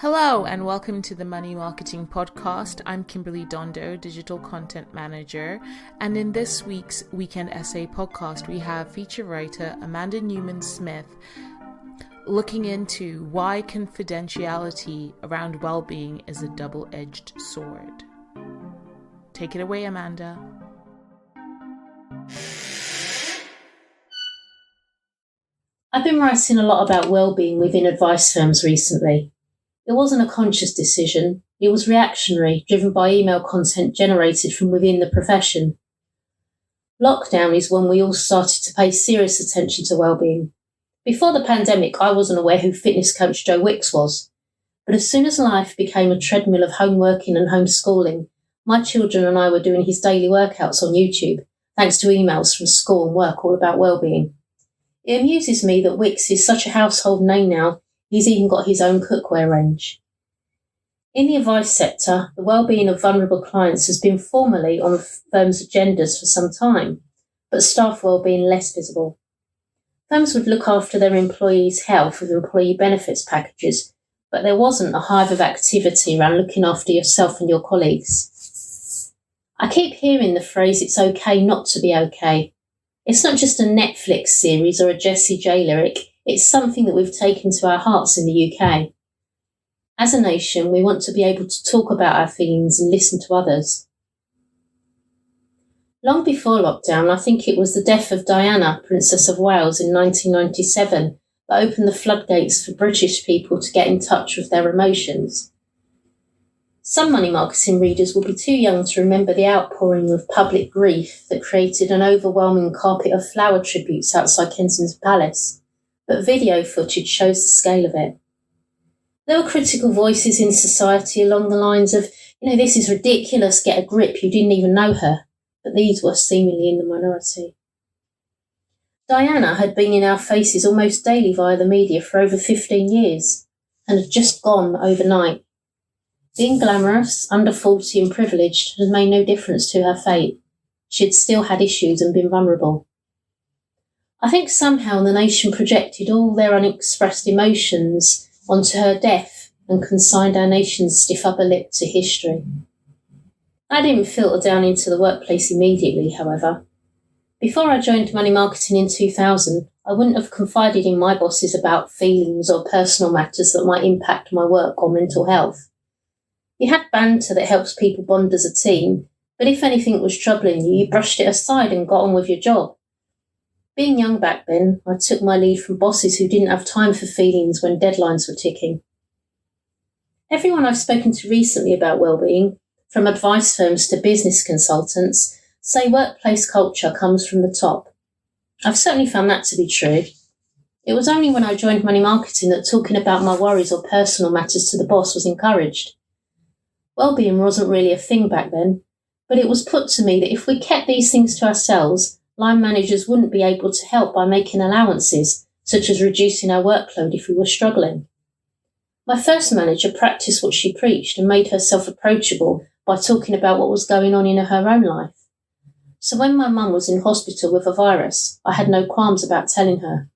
Hello and welcome to the Money Marketing Podcast. I'm Kimberly Dondo, Digital Content Manager, and in this week's Weekend Essay Podcast, we have feature writer Amanda Newman-Smith looking into why confidentiality around well-being is a double-edged sword. Take it away, Amanda. I've been writing a lot about well-being within advice firms recently. It wasn't a conscious decision, it was reactionary, driven by email content generated from within the profession. Lockdown is when we all started to pay serious attention to well-being. Before the pandemic, I wasn't aware who fitness coach Joe Wicks was. But as soon as life became a treadmill of homeworking and homeschooling, my children and I were doing his daily workouts on YouTube, thanks to emails from school and work all about well-being. It amuses me that Wicks is such a household name now, he's even got his own cookware range. In the advice sector, the well-being of vulnerable clients has been formally on firms' agendas for some time, but staff well-being less visible. Firms would look after their employees' health with employee benefits packages, but there wasn't a hive of activity around looking after yourself and your colleagues. I keep hearing the phrase, "it's okay not to be okay." It's not just a Netflix series or a Jessie J lyric, it's something that we've taken to our hearts in the UK. As a nation, we want to be able to talk about our feelings and listen to others. Long before lockdown, I think it was the death of Diana, Princess of Wales in 1997, that opened the floodgates for British people to get in touch with their emotions. Some money marketing readers will be too young to remember the outpouring of public grief that created an overwhelming carpet of flower tributes outside Kensington Palace, but video footage shows the scale of it. There were critical voices in society along the lines of, this is ridiculous, get a grip, you didn't even know her, but these were seemingly in the minority. Diana had been in our faces almost daily via the media for over 15 years, and had just gone overnight. Being glamorous, under 40 and privileged had made no difference to her fate. She had still had issues and been vulnerable. I think somehow the nation projected all their unexpressed emotions onto her death and consigned our nation's stiff upper lip to history. I didn't filter down into the workplace immediately, however. Before I joined money marketing in 2000, I wouldn't have confided in my bosses about feelings or personal matters that might impact my work or mental health. You had banter that helps people bond as a team, but if anything was troubling you, you brushed it aside and got on with your job. Being young back then, I took my lead from bosses who didn't have time for feelings when deadlines were ticking. Everyone I've spoken to recently about well-being, from advice firms to business consultants, say workplace culture comes from the top. I've certainly found that to be true. It was only when I joined money marketing that talking about my worries or personal matters to the boss was encouraged. Well-being wasn't really a thing back then, but it was put to me that if we kept these things to ourselves, line managers wouldn't be able to help by making allowances, such as reducing our workload if we were struggling. My first manager practiced what she preached and made herself approachable by talking about what was going on in her own life. So when my mum was in hospital with a virus, I had no qualms about telling her.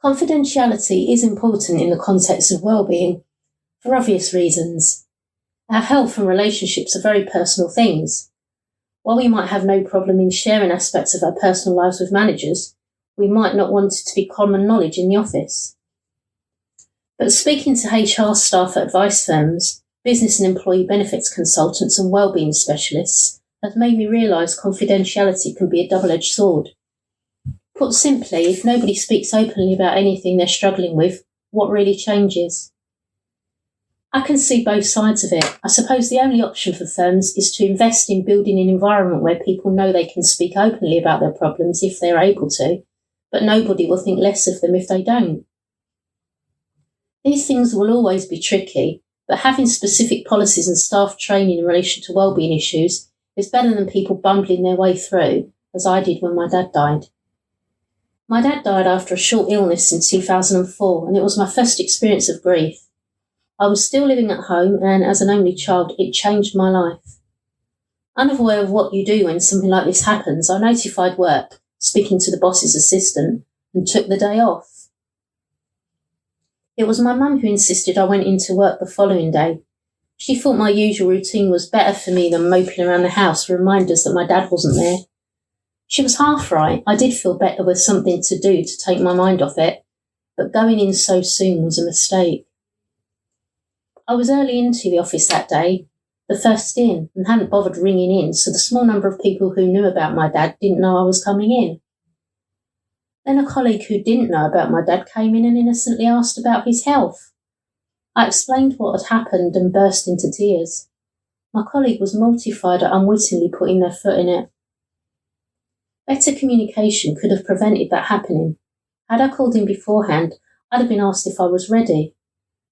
Confidentiality is important in the context of well-being, for obvious reasons. Our health and relationships are very personal things. While we might have no problem in sharing aspects of our personal lives with managers, we might not want it to be common knowledge in the office. But speaking to HR staff at advice firms, business and employee benefits consultants and wellbeing specialists has made me realise confidentiality can be a double-edged sword. Put simply, if nobody speaks openly about anything they're struggling with, what really changes? I can see both sides of it. I suppose the only option for firms is to invest in building an environment where people know they can speak openly about their problems if they're able to, but nobody will think less of them if they don't. These things will always be tricky, but having specific policies and staff training in relation to wellbeing issues is better than people bumbling their way through, as I did when my dad died. My dad died after a short illness in 2004, and it was my first experience of grief. I was still living at home, and as an only child, it changed my life. Unaware of what you do when something like this happens, I notified work, speaking to the boss's assistant, and took the day off. It was my mum who insisted I went into work the following day. She thought my usual routine was better for me than moping around the house with reminders that my dad wasn't there. She was half right. I did feel better with something to do to take my mind off it, but going in so soon was a mistake. I was early into the office that day, the first in, and hadn't bothered ringing in, so the small number of people who knew about my dad didn't know I was coming in. Then a colleague who didn't know about my dad came in and innocently asked about his health. I explained what had happened and burst into tears. My colleague was mortified at unwittingly putting their foot in it. Better communication could have prevented that happening. Had I called in beforehand, I'd have been asked if I was ready.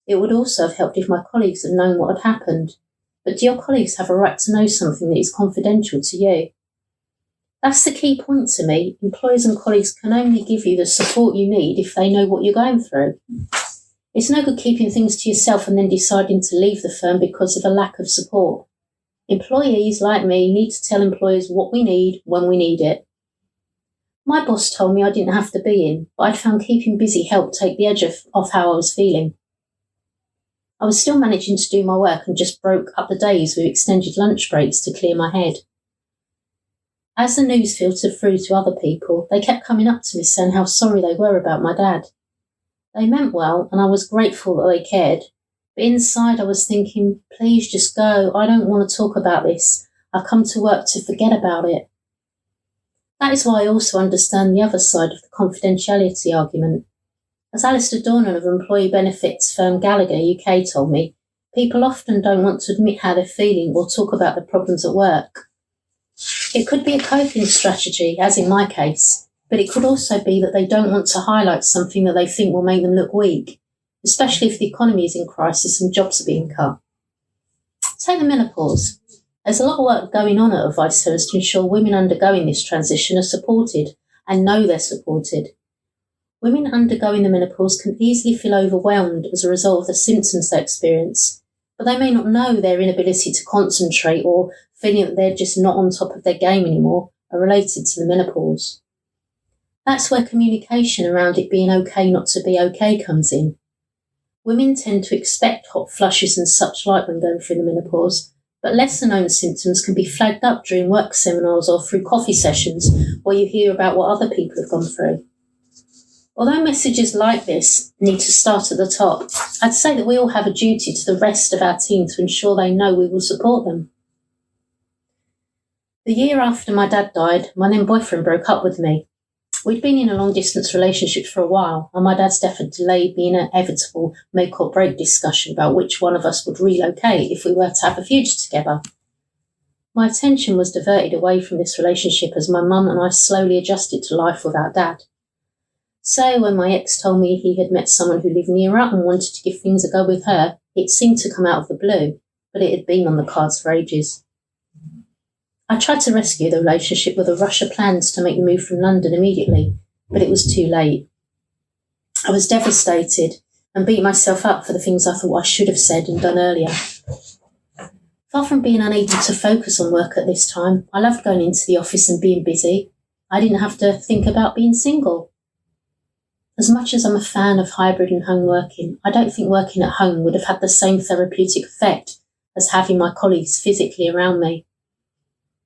It would also have helped if my colleagues had known what had happened. But do your colleagues have a right to know something that is confidential to you? That's the key point to me. Employers and colleagues can only give you the support you need if they know what you're going through. It's no good keeping things to yourself and then deciding to leave the firm because of a lack of support. Employees like me need to tell employers what we need when we need it. My boss told me I didn't have to be in, but I'd found keeping busy helped take the edge off how I was feeling. I was still managing to do my work and just broke up the days with extended lunch breaks to clear my head. As the news filtered through to other people, they kept coming up to me saying how sorry they were about my dad. They meant well, and I was grateful that they cared, but inside I was thinking, please just go, I don't want to talk about this. I've come to work to forget about it. That is why I also understand the other side of the confidentiality argument. As Alistair Dornan of employee benefits firm Gallagher UK told me, people often don't want to admit how they're feeling or talk about their problems at work. It could be a coping strategy, as in my case, but it could also be that they don't want to highlight something that they think will make them look weak, especially if the economy is in crisis and jobs are being cut. Take the menopause. There's a lot of work going on at Advice Service to ensure women undergoing this transition are supported and know they're supported. Women undergoing the menopause can easily feel overwhelmed as a result of the symptoms they experience, but they may not know their inability to concentrate or feeling that they're just not on top of their game anymore are related to the menopause. That's where communication around it being okay not to be okay comes in. Women tend to expect hot flushes and such like when going through the menopause, but lesser-known symptoms can be flagged up during work seminars or through coffee sessions where you hear about what other people have gone through. Although messages like this need to start at the top, I'd say that we all have a duty to the rest of our team to ensure they know we will support them. The year after my dad died, my then boyfriend broke up with me. We'd been in a long-distance relationship for a while, and my dad's death had delayed the inevitable make-or-break discussion about which one of us would relocate if we were to have a future together. My attention was diverted away from this relationship as my mum and I slowly adjusted to life without dad. So when my ex told me he had met someone who lived near us and wanted to give things a go with her, it seemed to come out of the blue, but it had been on the cards for ages. I tried to rescue the relationship with a rush of plans to make the move from London immediately, but it was too late. I was devastated and beat myself up for the things I thought I should have said and done earlier. Far from being unable to focus on work at this time, I loved going into the office and being busy. I didn't have to think about being single. As much as I'm a fan of hybrid and home working, I don't think working at home would have had the same therapeutic effect as having my colleagues physically around me.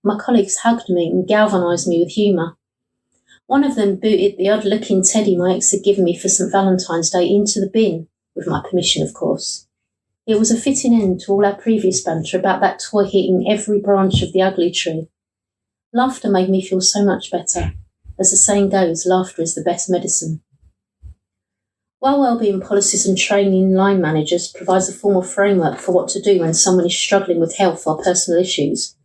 My colleagues hugged me and galvanised me with humour. One of them booted the odd-looking teddy my ex had given me for St Valentine's Day into the bin, with my permission, of course. It was a fitting end to all our previous banter about that toy hitting every branch of the ugly tree. Laughter made me feel so much better. As the saying goes, laughter is the best medicine. While wellbeing policies and training line managers provides a formal framework for what to do when someone is struggling with health or personal issues,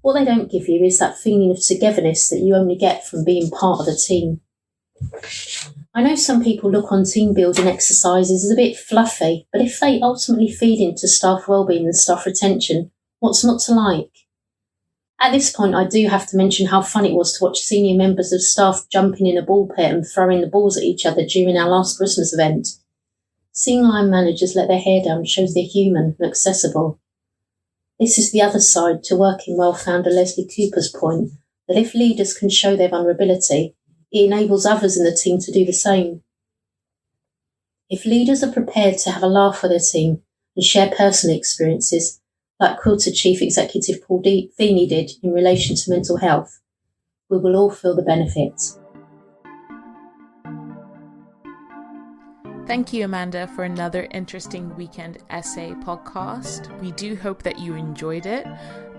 what they don't give you is that feeling of togetherness that you only get from being part of the team. I know some people look on team building exercises as a bit fluffy, but if they ultimately feed into staff wellbeing and staff retention, what's not to like? At this point, I do have to mention how fun it was to watch senior members of staff jumping in a ball pit and throwing the balls at each other during our last Christmas event. Seeing line managers let their hair down shows they're human and accessible. This is the other side to working well founder Leslie Cooper's point that if leaders can show their vulnerability, it enables others in the team to do the same. If leaders are prepared to have a laugh with their team and share personal experiences, like Quilter Chief Executive Paul Feeney did in relation to mental health, we will all feel the benefits. Thank you, Amanda, for another interesting weekend essay podcast. We do hope that you enjoyed it.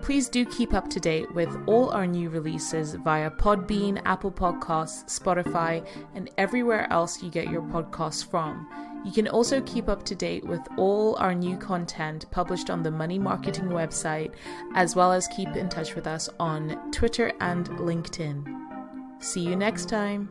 Please do keep up to date with all our new releases via Podbean, Apple Podcasts, Spotify, and everywhere else you get your podcasts from. You can also keep up to date with all our new content published on the Money Marketing website, as well as keep in touch with us on Twitter and LinkedIn. See you next time.